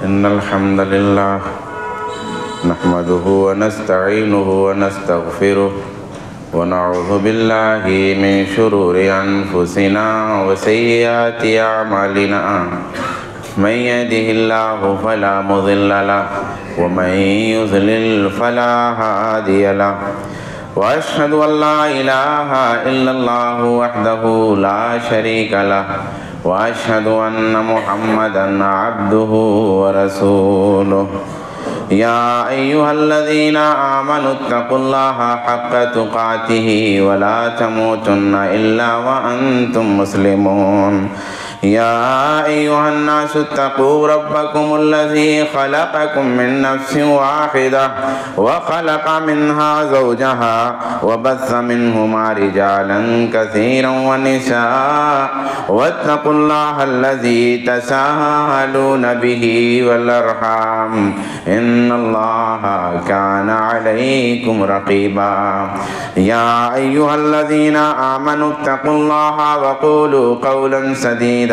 إن الحمد لله نحمده ونستعينه ونستغفره ونعوذ بالله من شرور أنفسنا وسيئات أعمالنا من يهده الله فلا مضل له ومن يضلل فلا هادي له وأشهد أن لا إله إلا الله وحده لا شريك له وأشهد أن محمدًا عبده ورسوله يا أيها الذين آمنوا اتقوا الله حق تقاته ولا تموتن إلا وأنتم مسلمون يا أيها الناس اتقوا ربكم الذي خلقكم من نفس واحدة وخلق منها زوجها وبث منهما رجالا كثيرا ونساء واتقوا الله الذي تساءلون به والأرحام إن الله كان عليكم رقيبا يا أيها الذين آمنوا اتقوا الله وقولوا قولا سديدا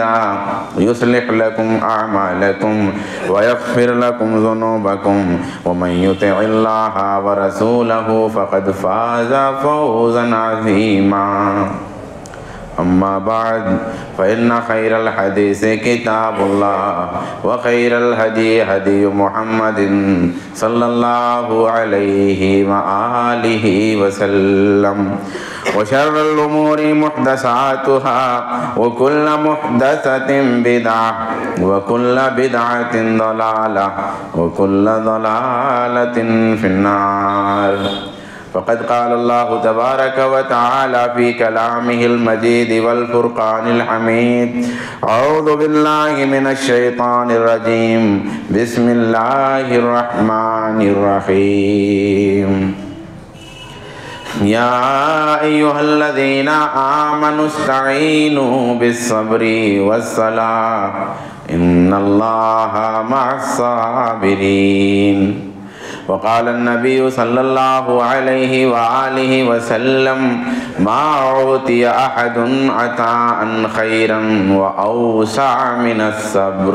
يصلح لكم أعمالكم ويغفر لكم ذنوبكم ومن يطع الله ورسوله فقد فاز فوزا عظيما أما بعد فإن خير الحديث كتاب الله وخير الهدي هدي محمد صلى الله عليه وآله وسلم وشر الأمور محدثاتها وكل محدثة بدعة وكل بدعة ضلالة وكل ضلالة في النار فقد قال الله تبارك وتعالى في كلامه المجيد والفرقان الحميد أعوذ بالله من الشيطان الرجيم بسم الله الرحمن الرحيم يا أيها الذين آمنوا استعينوا بالصبر والصلاة إن الله مع الصابرين وقال النبي صلى الله عليه وآله وسلم ما أعطي أحد عطاء خيرا وأوسع من الصبر.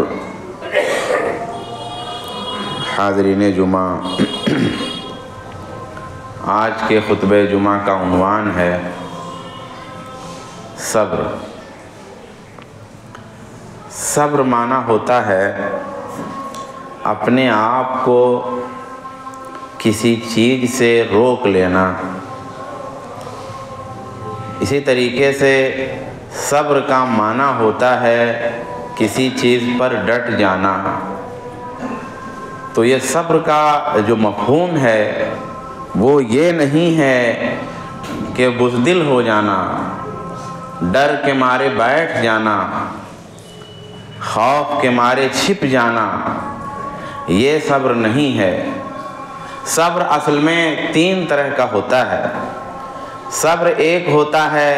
حاضرین جمعہ، آج کے خطبہ جمعہ کا عنوان ہے صبر. صبر معنی ہوتا ہے اپنے آپ کو کسی چیز سے روک لینا. اسی طریقے سے صبر کا معنی ہوتا ہے کسی چیز پر ڈٹ جانا. تو یہ صبر کا جو مفہوم ہے وہ یہ نہیں ہے کہ بزدل ہو جانا، ڈر کے مارے بیٹھ جانا، خوف کے مارے چھپ جانا. یہ صبر نہیں ہے. صبر اصل میں 3 طرح کا ہوتا ہے. صبر ایک ہوتا ہے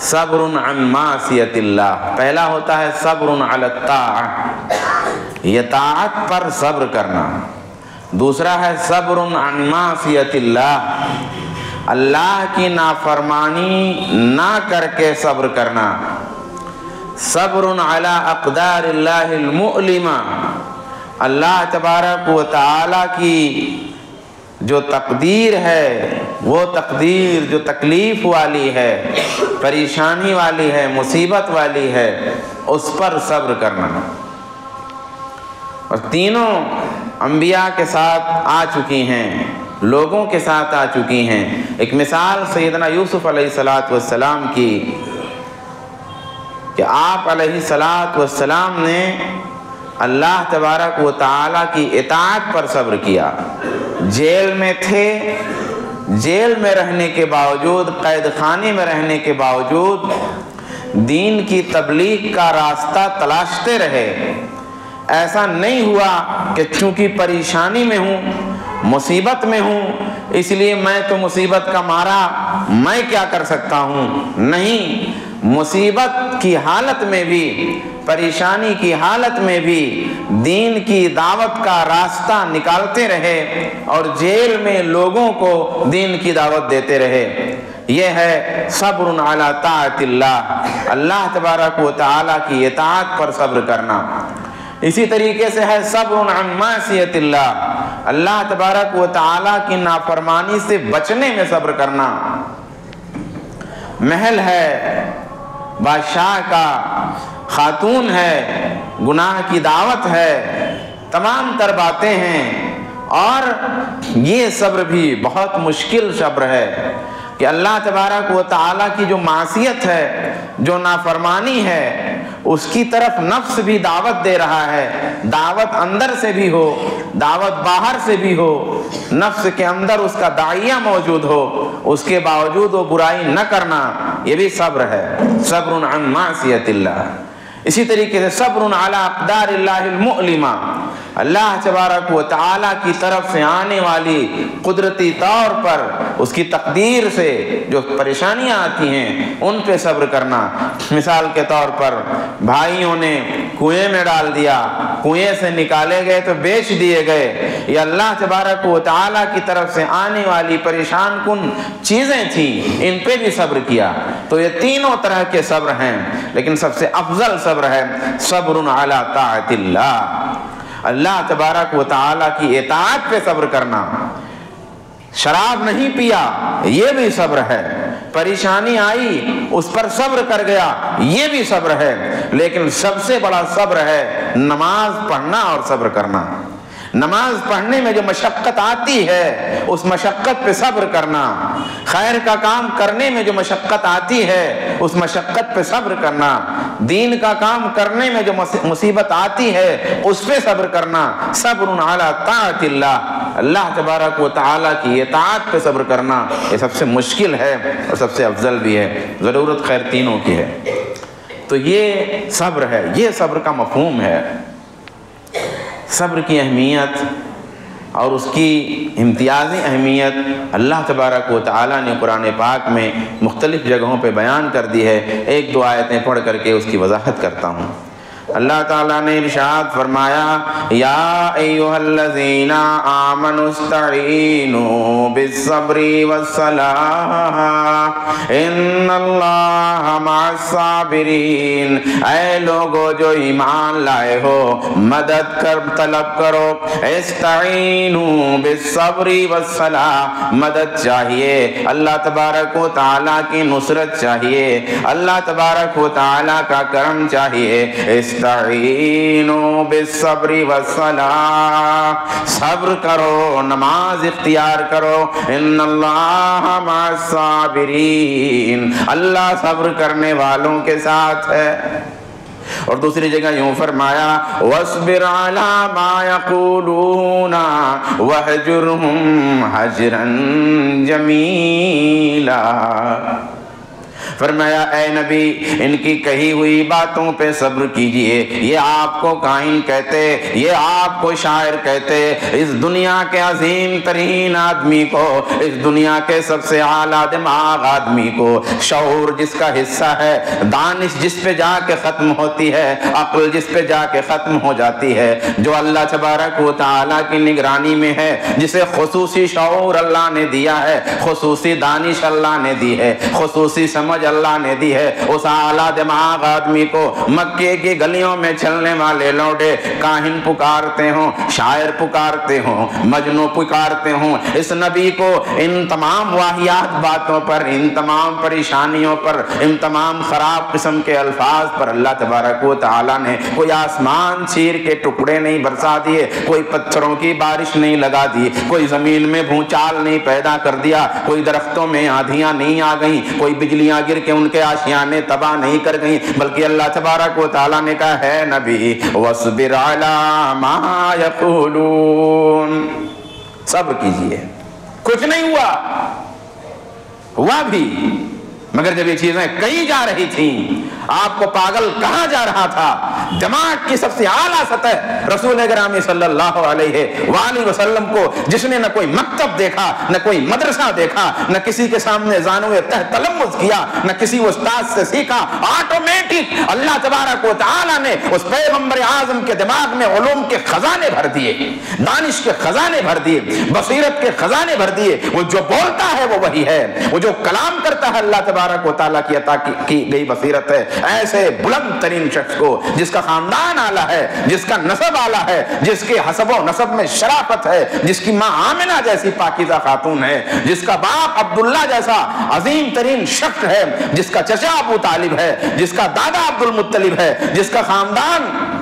صبر عن معصیت اللہ. پہلا ہوتا ہے صبر علی الطاعہ، یہ طاعت پر صبر کرنا. دوسرا ہے صبر عن معصیت اللہ، اللہ کی نافرمانی نہ کر کے صبر کرنا. صبر علی اقدار اللہ المؤلمہ، اللہ تبارک و تعالی کی جو تقدیر ہے، وہ تقدیر جو تکلیف والی ہے، پریشانی والی ہے، مصیبت والی ہے، اس پر صبر کرنا. اور تینوں انبیاء کے ساتھ آ چکی ہیں، لوگوں کے ساتھ آ چکی ہیں. ایک مثال سیدنا یوسف علیہ السلام کی کہ آپ علیہ السلام نے اللہ تبارک و تعالیٰ کی اطاعت پر صبر کیا. جیل میں تھے، جیل میں رہنے کے باوجود، قید خانے میں رہنے کے باوجود دین کی تبلیغ کا راستہ تلاشتے رہے. ایسا نہیں ہوا کہ چونکہ پریشانی میں ہوں، مصیبت میں ہوں، اس لیے میں تو مصیبت کا مارا میں کیا کر سکتا ہوں. نہیں، مصیبت کی حالت میں بھی، پریشانی کی حالت میں بھی دین کی دعوت کا راستہ نکالتے رہے اور جیل میں لوگوں کو دین کی دعوت دیتے رہے. یہ ہے صبر علی طاعت اللہ، اللہ تبارک و تعالیٰ کی اطاعت پر صبر کرنا. اسی طریقے سے ہے صبر عن معصیت اللہ، اللہ تبارک و تعالیٰ کی نافرمانی سے بچنے میں صبر کرنا۔ محل ہے بادشاہ کا، خاتون ہے، گناہ کی دعوت ہے، تمام تر باتیں ہیں، اور یہ صبر بھی بہت مشکل صبر ہے کہ اللہ تبارک و تعالیٰ کی جو معصیت ہے، جو نافرمانی ہے، اس کی طرف نفس بھی دعوت دے رہا ہے، دعوت اندر سے بھی ہو، دعوت باہر سے بھی ہو، نفس کے اندر اس کا داعیہ موجود ہو، اس کے باوجود وہ برائی نہ کرنا، یہ بھی صبر ہے، صبر عن معصیت اللہ۔ اسی طریقے سے صبر علی اقدار اللہ المؤلمہ، اللہ تبارک و تعالیٰ کی طرف سے آنے والی قدرتی طور پر اس کی تقدیر سے جو پریشانیاں آتی ہیں ان پہ صبر کرنا۔ مثال کے طور پر بھائیوں نے کنویں میں ڈال دیا، کنویں سے نکالے گئے تو بیچ دیے گئے، یہ اللہ تبارک و تعالیٰ کی طرف سے آنے والی پریشان کن چیزیں تھیں، ان پہ بھی صبر کیا۔ تو یہ تینوں طرح کے صبر ہیں، لیکن سب سے افضل صبر ہے صبر علی طاعت اللہ، اللہ تبارک و تعالیٰ کی اطاعت پہ صبر کرنا۔ شراب نہیں پیا، یہ بھی صبر ہے، پریشانی آئی اس پر صبر کر گیا، یہ بھی صبر ہے، لیکن سب سے بڑا صبر ہے نماز پڑھنا اور صبر کرنا۔ نماز پڑھنے میں جو مشقت آتی ہے اس مشقت پہ صبر کرنا، خیر کا کام کرنے میں جو مشقت آتی ہے اس مشقت پہ صبر کرنا، دین کا کام کرنے میں جو مصیبت آتی ہے اس پہ صبر کرنا۔ صبر علی طاعت اللہ، اللہ تبارک و تعالیٰ کی اطاعت پہ صبر کرنا، یہ سب سے مشکل ہے اور سب سے افضل بھی ہے، ضرورت خیر تینوں کی ہے۔ تو یہ صبر ہے، یہ صبر کا مفہوم ہے۔ صبر کی اہمیت اور اس کی امتیازی اہمیت اللہ تبارک و تعالیٰ نے قرآن پاک میں مختلف جگہوں پہ بیان کر دی ہے۔ ایک دو آیتیں پڑھ کر کے اس کی وضاحت کرتا ہوں۔ اللہ تعالیٰ نے ارشاد فرمایا، یا ایھا الذین آمنوا استعینوا بالصبر والصلاۃ ان اللہ مع الصابرین، اے لوگو جو ایمان لائے ہو مدد طلب کرو، استعینوا بالصبر والصلاۃ، مدد چاہیے، اللہ تبارک و تعالیٰ کی نصرت چاہیے، اللہ تبارک و تعالیٰ کا کرم چاہیے۔ استعینوا بالصبر والصلاۃ، صبر کرو، نماز اختیار کرو، ان اللہ مع الصابرین، اللہ صبر کرنے والوں کے ساتھ ہے۔ اور دوسری جگہ یوں فرمایا، وَاصْبِرْ عَلَىٰ مَا يَقُولُونَ وَاهْجُرْهُمْ هَجْرًا جَمِيلًا، فرمایا اے نبی ان کی کہی ہوئی باتوں پہ صبر کیجئے، یہ آپ کو کائن کہتے، یہ آپ کو شاعر کہتے، اس دنیا کے عظیم ترین آدمی کو، اس دنیا کے سب سے اعلیٰ دماغ آدمی کو، شعور جس کا حصہ ہے، دانش جس پہ جا کے ختم ہوتی ہے، عقل جس پہ جا کے ختم ہو جاتی ہے، جو اللہ تبارک و تعالیٰ کی نگرانی میں ہے، جسے خصوصی شعور اللہ نے دیا ہے، خصوصی دانش اللہ نے دی ہے، خصوصی سمجھ اللہ نے دی ہے، اس اعلیٰ دماغ آدمی کو مکے کی گلیوں میں چلنے والے لوٹے کاہن پکارتے ہوں، شاعر پکارتے ہوں، مجنوں پکارتے ہوں، اس نبی کو ان تمام واہیات باتوں پر، ان تمام پریشانیوں پر، ان تمام خراب قسم کے الفاظ پر اللہ تبارک و تعالیٰ نے کوئی آسمان چیر کے ٹکڑے نہیں برسا دیے، کوئی پتھروں کی بارش نہیں لگا دی، کوئی زمین میں بھونچال نہیں پیدا کر دیا، کوئی درختوں میں آندھیاں نہیں آ گئیں، کوئی بجلیاں گر کے ان کے آشیانے تباہ نہیں کر گئیں، بلکہ اللہ تبارک و تعالیٰ نے کہا ہے نبی وَاصْبِرْ عَلَىٰ مَا يَقُولُونَ، صبر کیجئے، کچھ نہیں ہوا بھی، مگر جب یہ چیزیں کہیں جا رہی تھیں، آپ کو پاگل کہا جا رہا تھا، دماغ کی سب سے اعلیٰ سطح رسول گرامی صلی اللہ علیہ وآلہ وسلم کو جس نے نہ کوئی مکتب دیکھا، نہ کوئی مدرسہ دیکھا، نہ کسی کے سامنے زانوئے تہ تلمذ کیا، نہ کسی استاد سے سیکھا، آٹومیٹک اللہ تبارک و تعالیٰ نے اس پیغمبر اعظم کے دماغ میں علوم کے خزانے بھر دیے، دانش کے خزانے بھر دیے، بصیرت کے خزانے بھر دیے، وہ جو بولتا ہے وہ وہی ہے، وہ جو کلام کرتا ہے اللہ تبارک و تعالیٰ کی عطا کی گئی بصیرت ہے، ایسے بلند ترین شخص کو جس کا خاندان اعلیٰ ہے، جس کا نسب اعلیٰ ہے، جس کے حسب و نسب میں شرافت ہے، جس کی ماں آمنہ جیسی پاکیزہ خاتون ہے، جس کا باپ عبداللہ جیسا عظیم ترین شخص ہے، جس کا چچا ابو طالب ہے، جس کا دادا عبد المطلب ہے، جس کا خاندان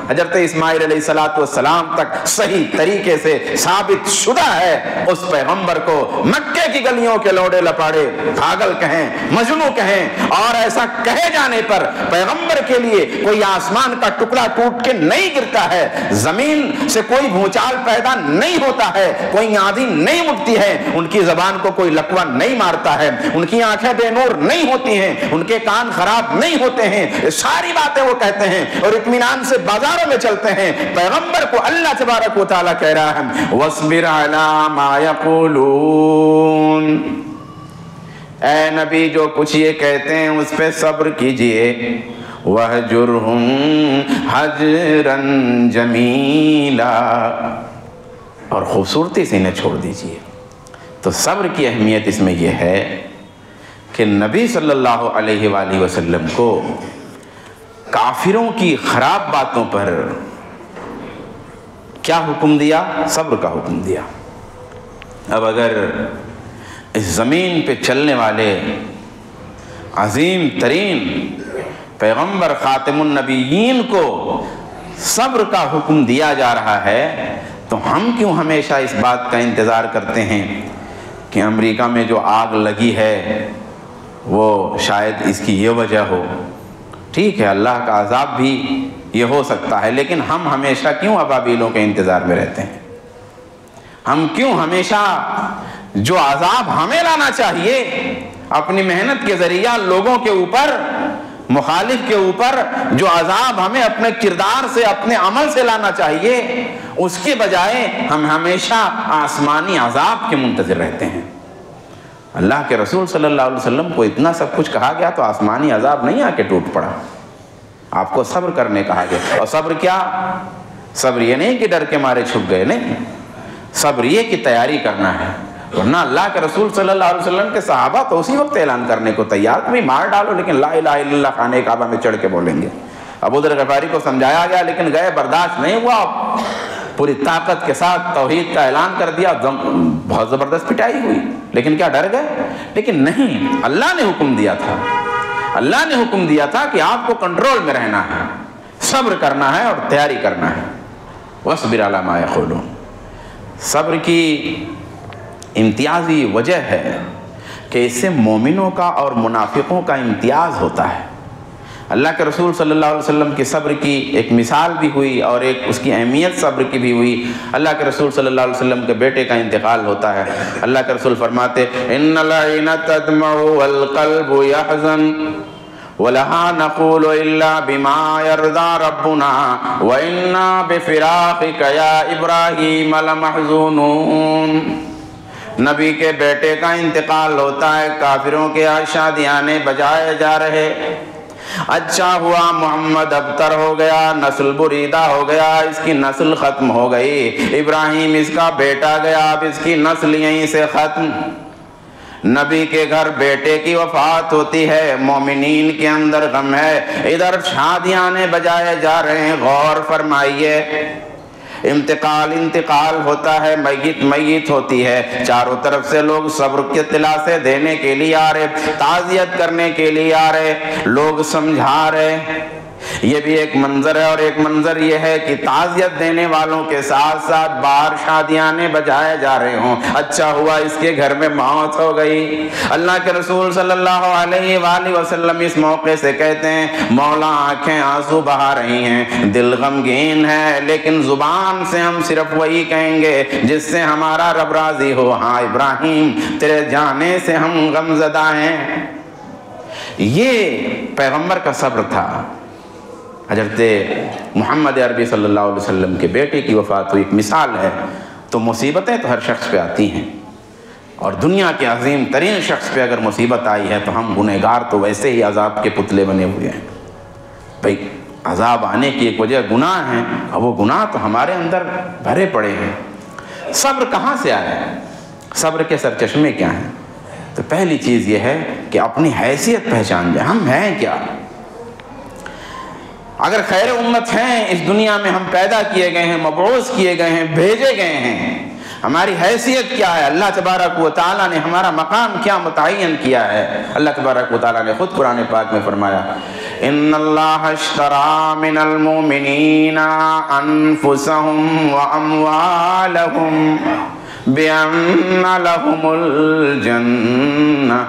حضرت اسماعیل علیہ السلام تک صحیح طریقے سے ثابت شدہ ہے، اس پیغمبر کو مکے کی گلیوں کے لوڑے لپاڑے پاگل کہیں، مجنوں کہیں، اور ایسا کہے جانے پر پیغمبر کے لیے کوئی آسمان کا ٹکڑا ٹوٹ کے نہیں گرتا ہے، زمین سے کوئی بھونچال پیدا نہیں ہوتا ہے، کوئی آندھی نہیں اٹھتی ہے، ان کی زبان کو کوئی لقوہ نہیں مارتا ہے، ان کی آنکھیں بے نور نہیں ہوتی ہیں، ان کے کان خراب نہیں ہوتے ہیں، ساری باتیں وہ کہتے ہیں اور اطمینان سے بازاروں میں چلتے ہیں۔ پیغمبر کو اللہ تبارک و تعالیٰ کہہ رہا ہے وَاصْبِرْ عَلَىٰ مَا يَقُولُونَ، اے نبی جو کچھ یہ کہتے ہیں اس پہ صبر کیجئے، وَهْجُرْهُمْ حَجْرًا جَمِيلًا، اور خوبصورتی سے انہیں چھوڑ دیجئے۔ تو صبر کی اہمیت اس میں یہ ہے کہ نبی صلی اللہ علیہ وآلہ وسلم کو کافروں کی خراب باتوں پر کیا حکم دیا؟ صبر کا حکم دیا۔ اب اگر اس زمین پہ چلنے والے عظیم ترین پیغمبر خاتم النبیین کو صبر کا حکم دیا جا رہا ہے تو ہم کیوں ہمیشہ اس بات کا انتظار کرتے ہیں کہ امریکہ میں جو آگ لگی ہے وہ شاید اس کی یہ وجہ ہو؟ ٹھیک ہے، اللہ کا عذاب بھی یہ ہو سکتا ہے، لیکن ہم ہمیشہ کیوں ابابیلوں کے انتظار میں رہتے ہیں؟ ہم کیوں ہمیشہ جو عذاب ہمیں لانا چاہیے اپنی محنت کے ذریعہ لوگوں کے اوپر، مخالف کے اوپر، جو عذاب ہمیں اپنے کردار سے، اپنے عمل سے لانا چاہیے، اس کے بجائے ہم ہمیشہ آسمانی عذاب کے منتظر رہتے ہیں؟ اللہ کے رسول صلی اللہ علیہ وسلم کو اتنا سب کچھ کہا گیا تو آسمانی عذاب نہیں آ کے ٹوٹ پڑا، آپ کو صبر کرنے کہا گیا۔ اور صبر کیا؟ صبر یہ نہیں کہ ڈر کے مارے چھپ گئے، نہیں، صبر یہ کہ تیاری کرنا ہے۔ ورنہ اللہ کے رسول صلی اللہ علیہ وسلم کے صحابہ تو اسی وقت اعلان کرنے کو تیار، تمہیں مار ڈالو لیکن لا الہ الا اللہ خانہ کعبہ میں چڑھ کے بولیں گے۔ ابو ذر غفاری کو سمجھایا گیا لیکن گئے، برداشت نہیں ہوا، پوری طاقت کے ساتھ توحید کا اعلان کر دیا، بہت زبردست پٹائی ہوئی، لیکن کیا ڈر گئے؟ لیکن نہیں، اللہ نے حکم دیا تھا، اللہ نے حکم دیا تھا کہ آپ کو کنٹرول میں رہنا ہے، صبر کرنا ہے اور تیاری کرنا ہے۔ وَاصْبِرْ عَلَىٰ مَا يَقُولُونَ، صبر کی امتیازی وجہ ہے کہ اس سے مومنوں کا اور منافقوں کا امتیاز ہوتا ہے۔ اللہ کے رسول صلی اللہ علیہ وسلم کی صبر کی ایک مثال بھی ہوئی اور ایک اس کی اہمیت صبر کی بھی ہوئی۔ اللہ کے رسول صلی اللہ علیہ وسلم کے بیٹے کا انتقال ہوتا ہے، اللہ کے رسول فرماتے ان العین تدمع والقلب يحزن وَلَهَا نَقُولُ إِلَّا بِمَا يَرْضَى رَبُّنَا وَإِنَّا بِفِرَاقِكَ يَا إِبْرَاهِيمَ لَمَحْزُونُونَ۔ نبی کے بیٹے کا انتقال ہوتا ہے، کافروں کے شادیانے بجائے جا رہے، اچھا ہوا محمد ابتر ہو گیا، نسل بریدہ ہو گیا، اس کی نسل ختم ہو گئی، ابراہیم اس کا بیٹا گیا، اب اس کی نسل یہیں سے ختم۔ نبی کے گھر بیٹے کی وفات ہوتی ہے، مومنین کے اندر غم ہے، ادھر شادیانے بجائے جا رہے ہیں۔ غور فرمائیے، انتقال ہوتا ہے، میت ہوتی ہے، چاروں طرف سے لوگ صبر کے دلاسے دینے کے لیے آ رہے، تعزیت کرنے کے لیے آ رہے، لوگ سمجھا رہے۔ یہ بھی ایک منظر ہے، اور ایک منظر یہ ہے کہ تعزیت دینے والوں کے ساتھ ساتھ باہر شادیانے بجائے جا رہے ہوں، اچھا ہوا اس کے گھر میں موت ہو گئی۔ اللہ کے رسول صلی اللہ علیہ وآلہ وسلم اس موقع سے کہتے ہیں مولا آنکھیں آنسو بہا رہی ہیں، دل غمگین ہے، لیکن زبان سے ہم صرف وہی کہیں گے جس سے ہمارا رب راضی ہو، ہاں ابراہیم تیرے جانے سے ہم غمزدہ ہیں۔ یہ پیغمبر کا صبر تھا۔ حضرت محمد عربی صلی اللہ علیہ وسلم کے بیٹے کی وفات ہوئی، ایک مثال ہے۔ تو مصیبتیں تو ہر شخص پہ آتی ہیں، اور دنیا کے عظیم ترین شخص پہ اگر مصیبت آئی ہے تو ہم گنہگار تو ویسے ہی عذاب کے پتلے بنے ہوئے ہیں۔ بھئی عذاب آنے کی ایک وجہ گناہ ہیں، اور وہ گناہ تو ہمارے اندر بھرے پڑے ہیں۔ صبر کہاں سے آیا ہے؟ صبر کے سرچشمے کیا ہیں؟ تو پہلی چیز یہ ہے کہ اپنی حیثیت پہچان جائے، ہم ہیں کیا؟ اگر خیر امت ہیں، اس دنیا میں ہم پیدا کیے گئے ہیں، مبعوث کیے گئے ہیں، بھیجے گئے ہیں، ہماری حیثیت کیا ہے، اللہ تبارک و تعالیٰ نے ہمارا مقام کیا متعین کیا ہے۔ اللہ تبارک و تعالیٰ نے خود قرآن پاک میں فرمایا ان اللہ اشتری من المؤمنین انفسهم واموالهم بان لهم الجنہ،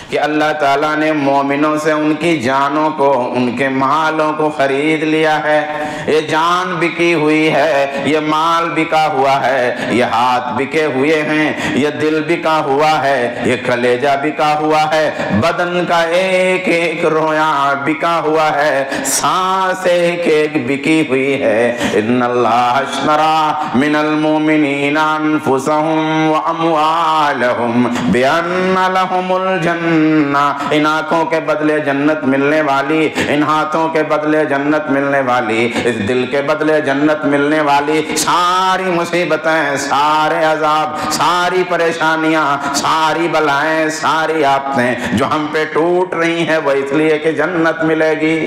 کہ اللہ تعالیٰ نے مومنوں سے ان کی جانوں کو، ان کے مالوں کو خرید لیا ہے۔ یہ جان بکی ہوئی ہے، یہ مال بکا ہوا ہے، یہ ہاتھ بکے ہوئے ہیں، یہ دل بکا ہوا ہے، یہ کلیجہ بکا ہوا ہے، بدن کا ایک ایک رویا بکا ہوا ہے، سانس ایک ایک بکی ہوئی ہے۔ ان اللہ اشتری من المؤمنین انفسهم واموالهم بان لهم الجنہ، ان آنکھوں کے بدلے جنت ملنے والی، ان ہاتھوں کے بدلے جنت ملنے والی، اس دل کے بدلے جنت ملنے والی، ساری مصیبتیں، سارے عذاب، ساری پریشانیاں، ساری بلائیں، ساری آفتیں جو ہم پہ ٹوٹ رہی ہیں وہ اس لیے کہ جنت ملے گی۔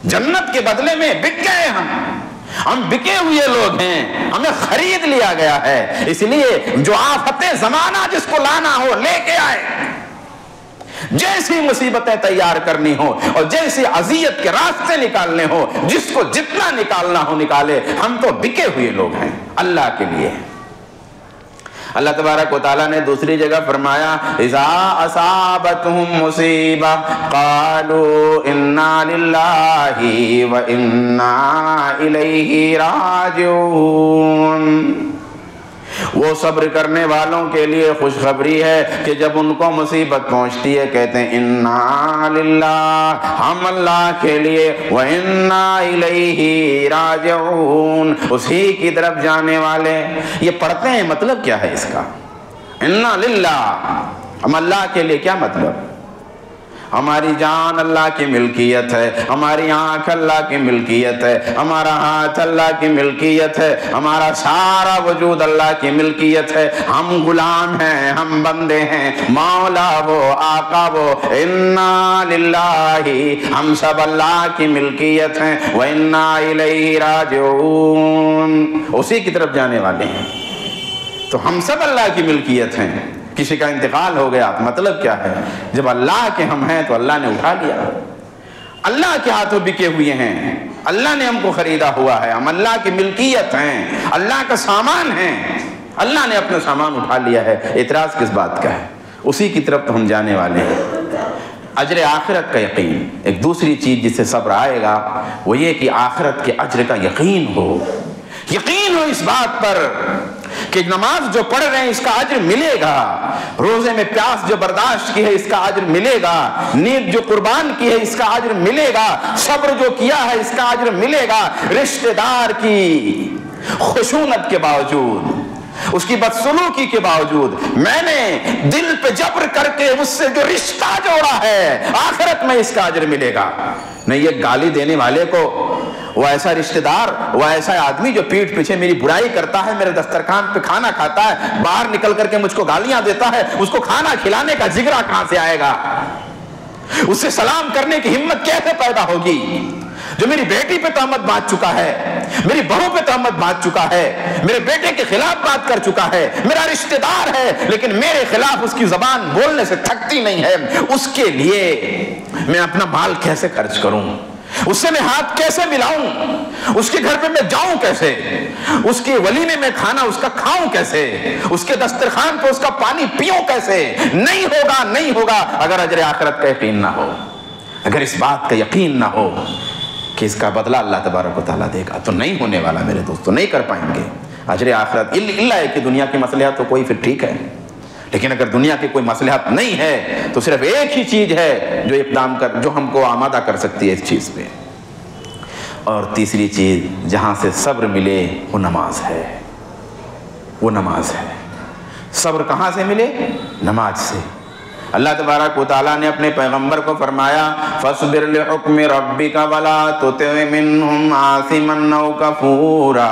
جنت کے بدلے میں بک گئے ہم بکے ہوئے لوگ ہیں، ہمیں خرید لیا گیا ہے۔ اس لیے جو آفت زمانہ جس کو لانا ہو لے کے آئے، جیسی مصیبتیں تیار کرنی ہو اور جیسی اذیت کے راستے نکالنے ہو، جس کو جتنا نکالنا ہو نکالے۔ ہم تو بکے ہوئے لوگ ہیں اللہ کے لیے۔ اللہ تبارک و تعالیٰ نے دوسری جگہ فرمایا اذا اصابتهم مصیبہ قالوا انا للہ وانا الیہ راجعون، وہ صبر کرنے والوں کے لیے خوشخبری ہے کہ جب ان کو مصیبت پہنچتی ہے کہتے ہیں انا للہ، ہم اللہ کے لیے، وانا الیہ راجعون، اسی کی طرف جانے والے۔ یہ پڑھتے ہیں، مطلب کیا ہے اس کا؟ انا للہ، ہم اللہ کے لیے، کیا مطلب؟ ہماری جان اللہ کی ملکیت ہے، ہماری آنکھ اللہ کی ملکیت ہے، ہمارا ہاتھ اللہ کی ملکیت ہے، ہمارا سارا وجود اللہ کی ملکیت ہے۔ ہم غلام ہیں، ہم بندے ہیں، مولا وہ، آقا وہ، انا للہ، ہم سب اللہ کی ملکیت ہیں، وَإِنَّا إِلَيْهِ راجعون، اسی کی طرف جانے والے ہیں۔ تو ہم سب اللہ کی ملکیت ہیں۔ کسی کا انتقال ہو گیا، مطلب کیا ہے؟ جب اللہ کے ہم ہیں تو اللہ نے اٹھا لیا، اللہ کے ہاتھوں بکے ہوئے ہیں، اللہ نے ہم کو خریدا ہوا ہے، ہم اللہ کی ملکیت ہیں، اللہ کا سامان ہیں، اللہ نے اپنا سامان اٹھا لیا ہے۔ اعتراض کس بات کا ہے؟ اسی کی طرف تو ہم جانے والے ہیں۔ اجر آخرت کا یقین، ایک دوسری چیز جس سے صبر آئے گا وہ یہ کہ آخرت کے اجر کا یقین ہو، یقین ہو اس بات پر کہ نماز جو پڑھ رہے ہیں اس کا اجر ملے گا، روزے میں پیاس جو برداشت کی ہے اس کا اجر ملے گا، نیند جو قربان کی ہے اس کا اجر ملے گا، صبر جو کیا ہے اس کا اجر ملے گا، رشتہ دار کی خشونت کے باوجود، اس کی بدسلوکی کے باوجود میں نے دل پہ جبر کر کے اس سے جو رشتہ جوڑا ہے، آخرت میں اس کا اجر ملے گا۔ نہیں یہ گالی دینے والے کو، وہ ایسا رشتہ دار، وہ ایسا آدمی جو پیٹھ پیچھے میری برائی کرتا ہے، میرے دسترخوان پہ کھانا کھاتا ہے، باہر نکل کر کے مجھ کو گالیاں دیتا ہے، اس کو کھانا کھلانے کا جگرہ کہاں سے آئے گا؟ اس سے سلام کرنے کی ہمت کیسے پیدا ہوگی؟ جو میری بیٹی پہ تہمت باندھ چکا ہے، میری بہو پہ تہمت باندھ چکا ہے، میرے بیٹے کے خلاف بات کر چکا ہے، میرا رشتہ دار ہے لیکن میرے خلاف اس کی زبان بولنے سے تھکتی نہیں ہے، اس کے لیے میں اپنا مال کیسے خرچ کروں؟ اس سے میں ہاتھ کیسے ملاؤں؟ اس کے گھر پہ میں جاؤں کیسے؟ اس کے ولیمے میں کھانا اس کا کھاؤں کیسے؟ اس کے دسترخوان پہ اس کا پانی پیوں کیسے؟ نہیں ہوگا، نہیں ہوگا اگر اجر آخرت کا یقین نہ ہو، اگر اس بات کا یقین نہ ہو کہ اس کا بدلہ اللہ تبارک و تعالیٰ دے گا، تو نہیں ہونے والا میرے دوستو، نہیں کر پائیں گے اجر آخرت۔ اللہ ہے کہ دنیا کی مصلحت تو کوئی پھر ٹھیک ہے، لیکن اگر دنیا کی کوئی مصلحت نہیں ہے تو صرف ایک ہی چیز ہے جو اقدام جو ہم کو آمادہ کر سکتی ہے اس چیز پہ، اور تیسری چیز جہاں سے صبر ملے وہ نماز ہے، وہ نماز ہے۔ صبر کہاں سے ملے؟ نماز سے۔ اللہ تبارک و تعالیٰ نے اپنے پیغمبر کو فرمایا فاصبر لحکم ربک ولا تطع منہم عاصما او کفورا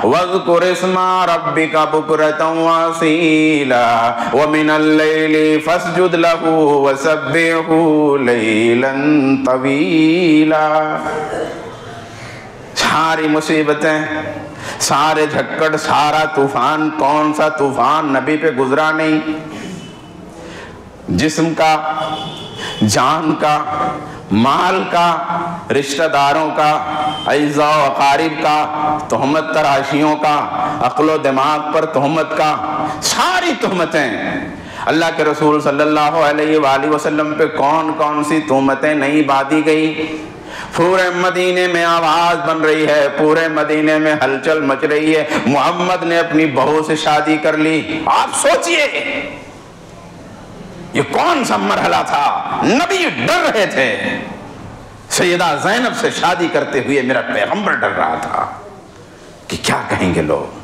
واذکر اسم ربک بکرۃ واصیلا ومن اللیل فاسجد لہ وسبحہ لیلا طویلا۔ ساری مصیبتیں، سارے جھکڑ، سارا طوفان، کون سا طوفان نبی پہ گزرا نہیں؟ جسم کا، جان کا، مال کا، رشتہ داروں کا، اعزاء و اقارب کا، تہمت تراشیوں کا، عقل و دماغ پر تہمت کا، ساری تہمتیں اللہ کے رسول صلی اللہ علیہ وآلہ وسلم پہ کون کون سی تہمتیں نہیں باندھی گئی۔ پورے مدینے میں آواز بن رہی ہے، پورے مدینے میں ہلچل مچ رہی ہے، محمد نے اپنی بہو سے شادی کر لی۔ آپ سوچئے یہ کون سا مرحلہ تھا؟ نبی ڈر رہے تھے، سیدہ زینب سے شادی کرتے ہوئے میرا پیغمبر ڈر رہا تھا کہ کیا کہیں گے لوگ۔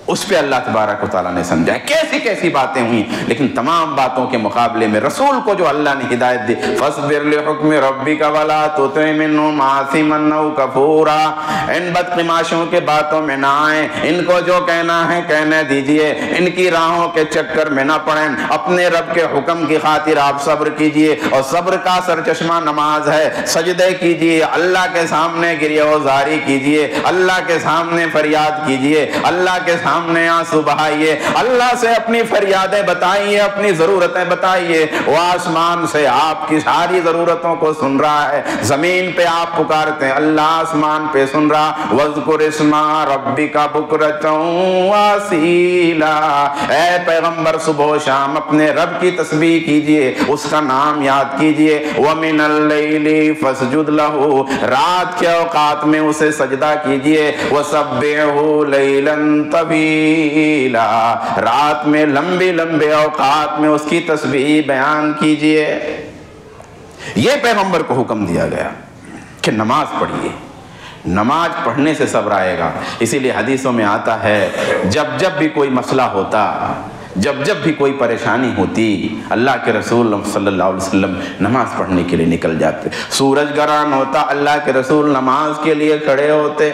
اس پہ اللہ تبارک و تعالیٰ نے سمجھا کیسی کیسی باتیں ہوئیں، لیکن تمام باتوں کے مقابلے میں رسول کو جو اللہ نے ہدایت دی فاصبر لحکم ربک ولا تطع منہم عاصما او کفورا، ان بدقماشوں کے باتوں میں نہ آئیں، ان کو جو کہنا ہے کہنے دیجئے، ان کی راہوں کے چکر میں نہ پڑیں، اپنے رب کے حکم کی خاطر آپ صبر کیجئے، اور صبر کا سرچشمہ نماز ہے۔ سجدے کیجئے، اللہ کے سامنے گریہ و زاری کیجئے، اللہ کے سامنے فریاد کیجئے، اللہ کے سامنے آنسو بہائیے، اللہ سے اپنی فریادیں بتائیے، اپنی ضرورتیں بتائیے۔ وہ آسمان سے آپ کی ساری ضرورتوں کو سن رہا ہے، زمین پہ آپ پکارتے ہیں، اللہ آسمان پہ سن رہا۔ وَاذْكُرِ اسْمَ رَبِّكَ بُكْرَةً وَأَصِيلًا، اے پیغمبر صبح و شام اپنے رب کی تسبیح کیجئے، اس کا نام یاد کیجئے۔ وَمِنَ اللَّيْلِ فَاسْجُدْ لَهُ، رات کے اوقات میں اسے سجدہ کیجئے۔ وَسَبِّحْهُ لَيْلًا طَوِيلًا، رات میں لمبے لمبے اوقات میں اس کی تسبیح بیان کیجئے۔ یہ پیغمبر کو حکم دیا گیا کہ نماز پڑھیے، نماز پڑھنے سے صبر آئے گا۔ اسی لیے حدیثوں میں آتا ہے جب جب بھی کوئی مسئلہ ہوتا، جب جب بھی کوئی پریشانی ہوتی، اللہ کے رسول صلی اللہ علیہ وسلم نماز پڑھنے کے لیے نکل جاتے۔ سورج گرہن ہوتا، اللہ کے رسول نماز کے لیے کھڑے ہوتے۔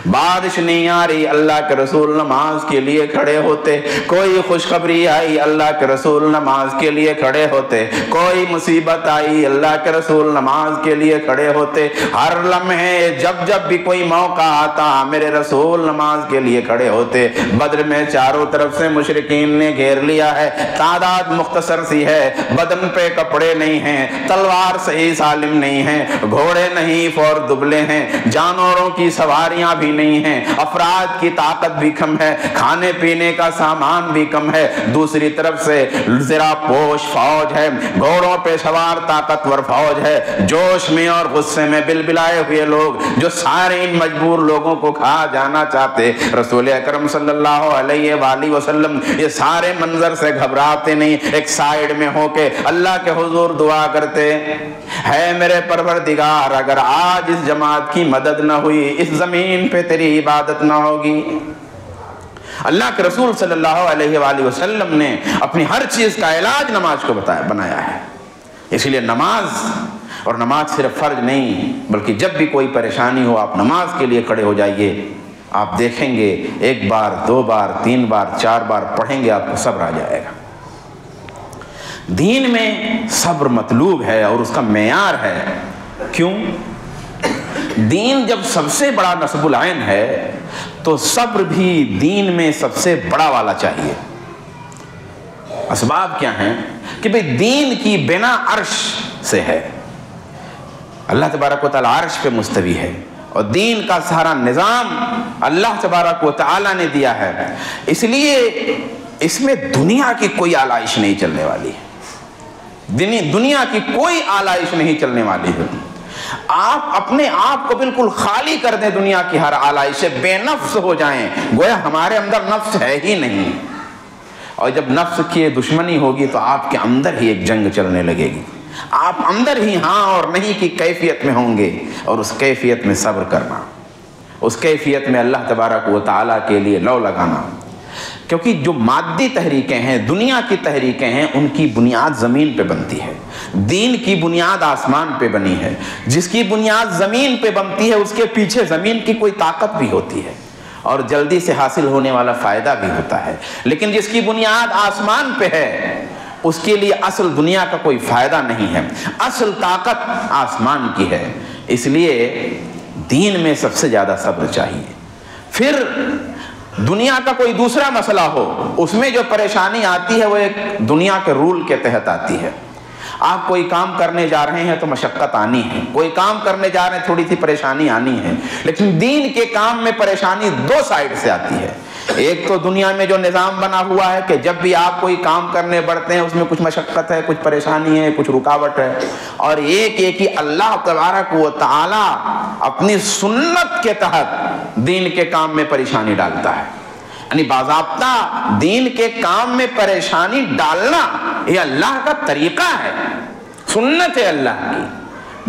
بارش نہیں آ رہی، اللہ کے رسول نماز کے لیے کھڑے ہوتے۔ کوئی خوشخبری آئی، اللہ کے رسول نماز کے لیے کھڑے ہوتے۔ کوئی مصیبت آئی، اللہ کے رسول نماز کے لیے کھڑے ہوتے۔ ہر لمحے جب جب بھی کوئی موقع آتا، میرے رسول نماز کے لیے کھڑے ہوتے۔ بدر میں چاروں طرف سے مشرکین نے گھیر لیا ہے، تعداد مختصر سی ہے، بدن پہ کپڑے نہیں ہیں، تلوار صحیح سالم نہیں ہیں، گھوڑے نہیں فور دبلے ہیں، جانوروں کی سواریاں بھی نہیں ہیں، افراد کی طاقت بھی کم ہے، کھانے پینے کا سامان بھی کم ہے، دوسری طرف سے زرا پوش فوج ہے، گھوڑوں پہ سوار طاقتور فوج ہے، جوش میں اور غصے میں بلبلائے ہوئے لوگ جو سارے ان مجبور لوگوں کو کھا جانا چاہتے۔ رسول اکرم صلی اللہ علیہ وآلہ وسلم یہ سارے منظر سے گھبراتے نہیں، ایک سائیڈ میں ہو کے اللہ کے حضور دعا کرتے ہے میرے پروردگار، اگر آج اس جماعت کی مدد نہ ہوئی، اس زمین پہ تیری عبادت نہ ہوگی۔ اللہ کے رسول صلی اللہ علیہ وآلہ وسلم نے اپنی ہر چیز کا علاج نماز کو بنایا ہے۔ اس لیے نماز، اور نماز صرف فرض نہیں بلکہ جب بھی کوئی پریشانی ہو آپ نماز کے لیے کھڑے ہو جائیے۔ آپ دیکھیں گے ایک بار، دو بار، تین بار، چار بار پڑھیں گے، آپ کو صبر آ جائے گا۔ دین میں صبر مطلوب ہے اور اس کا معیار ہے۔ کیوں؟ دین جب سب سے بڑا نصب العین ہے تو صبر بھی دین میں سب سے بڑا والا چاہیے۔ اسباب کیا ہیں کہ بھئی دین کی بنا عرش سے ہے، اللہ تبارک و تعالیٰ عرش پہ مستوی ہے، اور دین کا سارا نظام اللہ تبارک و تعالیٰ نے دیا ہے۔ اس لیے اس میں دنیا کی کوئی آلائش نہیں چلنے والی ہے، دنیا کی کوئی آلائش نہیں چلنے والی ہے۔ آپ اپنے آپ کو بالکل خالی کر دیں دنیا کی ہر آلائش سے، بے نفس ہو جائیں، گویا ہمارے اندر نفس ہے ہی نہیں۔ اور جب نفس کی دشمنی ہوگی تو آپ کے اندر ہی ایک جنگ چلنے لگے گی، آپ اندر ہی ہاں اور نہیں کی کیفیت میں ہوں گے، اور اس کیفیت میں صبر کرنا، اس کیفیت میں اللہ تبارک و تعالیٰ کے لیے لو لگانا۔ کیونکہ جو مادی تحریکیں ہیں، دنیا کی تحریکیں ہیں، ان کی بنیاد زمین پہ بنتی ہے، دین کی بنیاد آسمان پہ بنی ہے۔ جس کی بنیاد زمین پہ بنتی ہے اس کے پیچھے زمین کی کوئی طاقت بھی ہوتی ہے اور جلدی سے حاصل ہونے والا فائدہ بھی ہوتا ہے، لیکن جس کی بنیاد آسمان پہ ہے اس کے لیے اصل دنیا کا کوئی فائدہ نہیں ہے، اصل طاقت آسمان کی ہے۔ اس لیے دین میں سب سے زیادہ صبر چاہیے۔ پھر دنیا کا کوئی دوسرا مسئلہ ہو، اس میں جو پریشانی آتی ہے وہ ایک دنیا کے رول کے تحت آتی ہے۔ آپ کوئی کام کرنے جا رہے ہیں تو مشقت آنی ہے، کوئی کام کرنے جا رہے ہیں تھوڑی سی پریشانی آنی ہے، لیکن دین کے کام میں پریشانی دو سائیڈ سے آتی ہے۔ ایک تو دنیا میں جو نظام بنا ہوا ہے کہ جب بھی آپ کوئی کام کرنے بڑھتے ہیں اس میں کچھ مشقت ہے، کچھ پریشانی ہے، کچھ رکاوٹ ہے، اور ایک یہ کہ اللہ تبارک و تعالی اپنی سنت کے تحت دین کے کام میں پریشانی ڈالتا ہے۔ یعنی باضابطہ دین کے کام میں پریشانی ڈالنا یہ اللہ کا طریقہ ہے، سنت ہے اللہ کی۔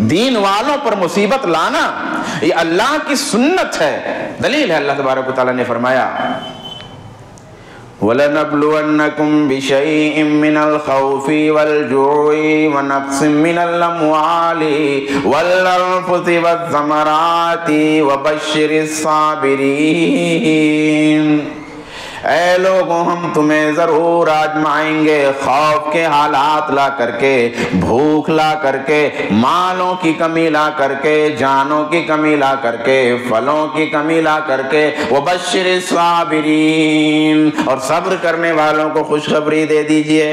دین والوں پر مصیبت لانا یہ اللہ کی سنت ہے، دلیل ہے۔ اللہ تبارک و تعالیٰ نے فرمایا وَلَنَبْلُوَنَّكُمْ بِشَيْءٍ مِّنَ الْخَوْفِ وَالْجُوعِ وَنَقْصٍ مِّنَ الْأَمْوَالِ وَالْأَنفُسِ وَالثَّمَرَاتِ وَبَشِّرِ الصَّابِرِينَ۔ اے لوگوں ہم تمہیں ضرور آزمائیں گے، خوف کے حالات لا کر کے، بھوک لا کر کے، مالوں کی کمی لا کر کے، جانوں کی کمی لا کر کے، پھلوں کی کمی لا کر کے، وَبَشِّرِ الصَّابِرِينَ، اور صبر کرنے والوں کو خوشخبری دے دیجئے۔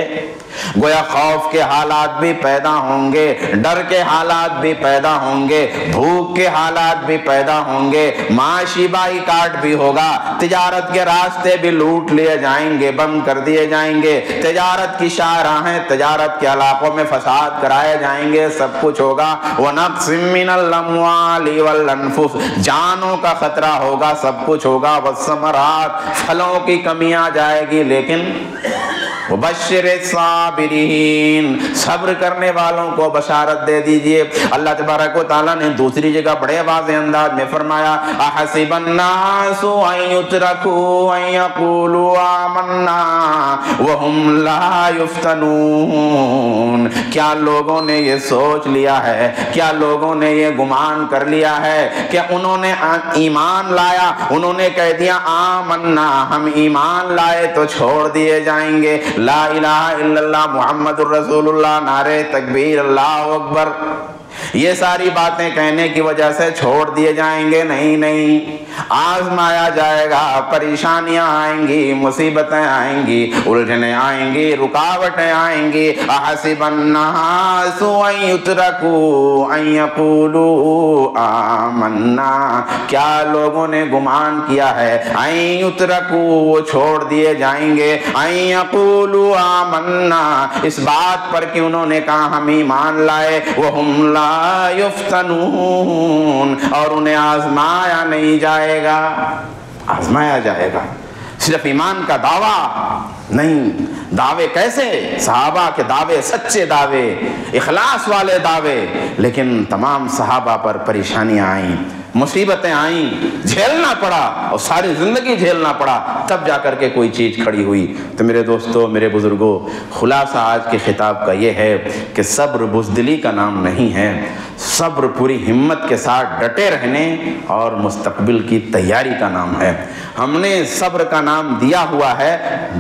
گویا خوف کے حالات بھی پیدا ہوں گے، ڈر کے حالات بھی پیدا ہوں گے، بھوک کے حالات بھی پیدا ہوں گے، معاشی بائی کاٹ بھی ہوگا، تجارت کے راستے بھی لوٹ لیے جائیں گے، بند کر دیے جائیں گے، تجارت کی شاہراہیں، تجارت کے علاقوں میں فساد کرائے جائیں گے، سب کچھ ہوگا۔ وَنَقْصٍ مِّنَ الْأَمْوَالِ وَالْأَنفُسِ، جانوں کا خطرہ ہوگا، سب کچھ ہوگا۔ وَالثَّمَرَاتِ، پھلوں کی کمی آ جائے گی، لیکن وَبَشِّرِ الصَّابِرِينَ، صبر کرنے والوں کو بشارت دے دیجئے۔ اللہ تبارک و تعالیٰ نے دوسری جگہ بڑے واضح انداز میں فرمایا أَحَسِبَ النَّاسُ أَن يُتْرَكُوا أَن يَقُولُوا آمَنَّا وَهُمْ لَا يُفْتَنُونَ، کیا لوگوں نے یہ سوچ لیا ہے، کیا لوگوں نے یہ گمان کر لیا ہے کہ انہوں نے ایمان لایا، انہوں نے کہہ دیا آمنا، ہم ایمان لائے تو چھوڑ دیے جائیں گے، لا الہ الا اللہ محمد الرسول اللہ، نعرہ تکبیر، اللہ اکبر، یہ ساری باتیں کہنے کی وجہ سے چھوڑ دیے جائیں گے؟ نہیں نہیں، آزمایا جائے گا، پریشانیاں آئیں گی، مصیبتیں آئیں گی، الجھنیں آئیں گی، رکاوٹیں آئیں گی۔ أَحَسِبَ النَّاسُ أَن يُتْرَكُوا أَن يَقُولُوا آمَنَّا، کیا لوگوں نے گمان کیا ہے أَن يُتْرَكُوا، وہ چھوڑ دیے جائیں گے، أَن يَقُولُوا آمَنَّا، اس بات پر کہ انہوں نے کہا ہم ایمان لائے، وَهُمْ لَا يُفْتَنُونَ، اور انہیں آزمایا نہیں جائے گا، آزمایا جائے گا۔ صرف ایمان کا دعویٰ نہیں، دعوے کیسے؟ صحابہ کے دعوے سچے دعوے، اخلاص والے دعوے، لیکن تمام صحابہ پر پریشانیاں آئیں، مصیبتیں آئیں، جھیلنا پڑا، اور ساری زندگی جھیلنا پڑا، تب جا کر کے کوئی چیز کھڑی ہوئی۔ تو میرے دوستو، میرے بزرگوں، خلاصہ آج کے خطاب کا یہ ہے کہ صبر بزدلی کا نام نہیں ہے، صبر پوری ہمت کے ساتھ ڈٹے رہنے اور مستقبل کی تیاری کا نام ہے۔ ہم نے صبر کا نام دیا ہوا ہے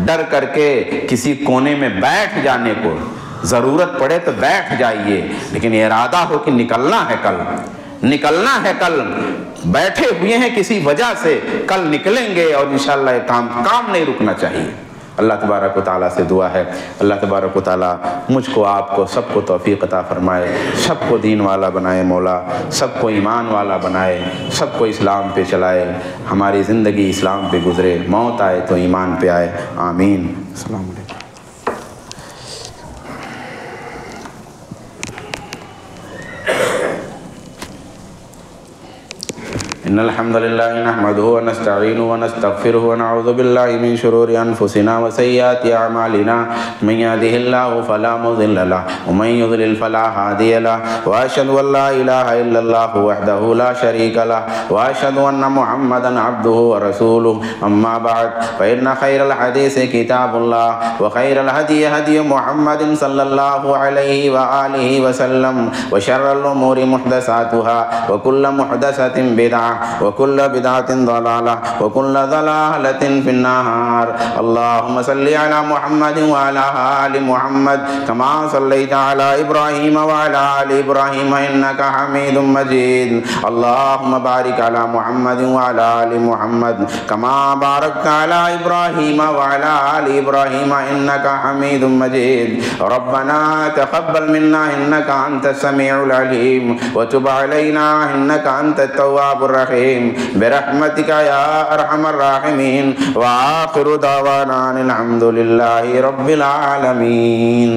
ڈر کر کے کسی کونے میں بیٹھ جانے کو، ضرورت پڑے تو بیٹھ جائیے، لیکن ارادہ ہو کہ نکلنا ہے کل، نکلنا ہے کل، بیٹھے ہوئے ہیں کسی وجہ سے، کل نکلیں گے، اور انشاءاللہ یہ کام نہیں رکنا چاہیے۔ اللہ تبارک و تعالیٰ سے دعا ہے اللہ تبارک و تعالیٰ مجھ کو، آپ کو، سب کو توفیق عطا فرمائے، سب کو دین والا بنائے مولا، سب کو ایمان والا بنائے، سب کو اسلام پہ چلائے، ہماری زندگی اسلام پہ گزرے، موت آئے تو ایمان پہ آئے، آمین۔ السلام علیکم۔ إن الحمد لله نحمده ونستعينه ونستغفره ونعوذ بالله من شرور أنفسنا وسيئات أعمالنا من يهده الله فلا مضل له ومن يضلل فلا هادي له وأشهد أن لا إله إلا الله وحده لا شريك له وأشهد أن محمدا عبده ورسوله أما بعد فإن خير الحديث كتاب الله وخير الهدي هدي محمد صلى الله عليه وآله وسلم وشر الأمور محدثاتها وكل محدثة بدعة وكل بدعة ضلالة وكل ضلالة في النار. اللهم صل على محمد وعلى آل محمد كما صليت على إبراهيم وعلى آل إبراهيم إنك حميد مجيد. اللهم بارك على محمد وعلى آل محمد كما باركت على إبراهيم وعلى آل إبراهيم إنك حميد مجيد. ربنا تقبل منا إنك أنت السميع العليم وتب علينا إنك أنت التواب الرحيم برحمتك يا أرحم الراحمين. وآخر دعوانا الحمد لله رب العالمين.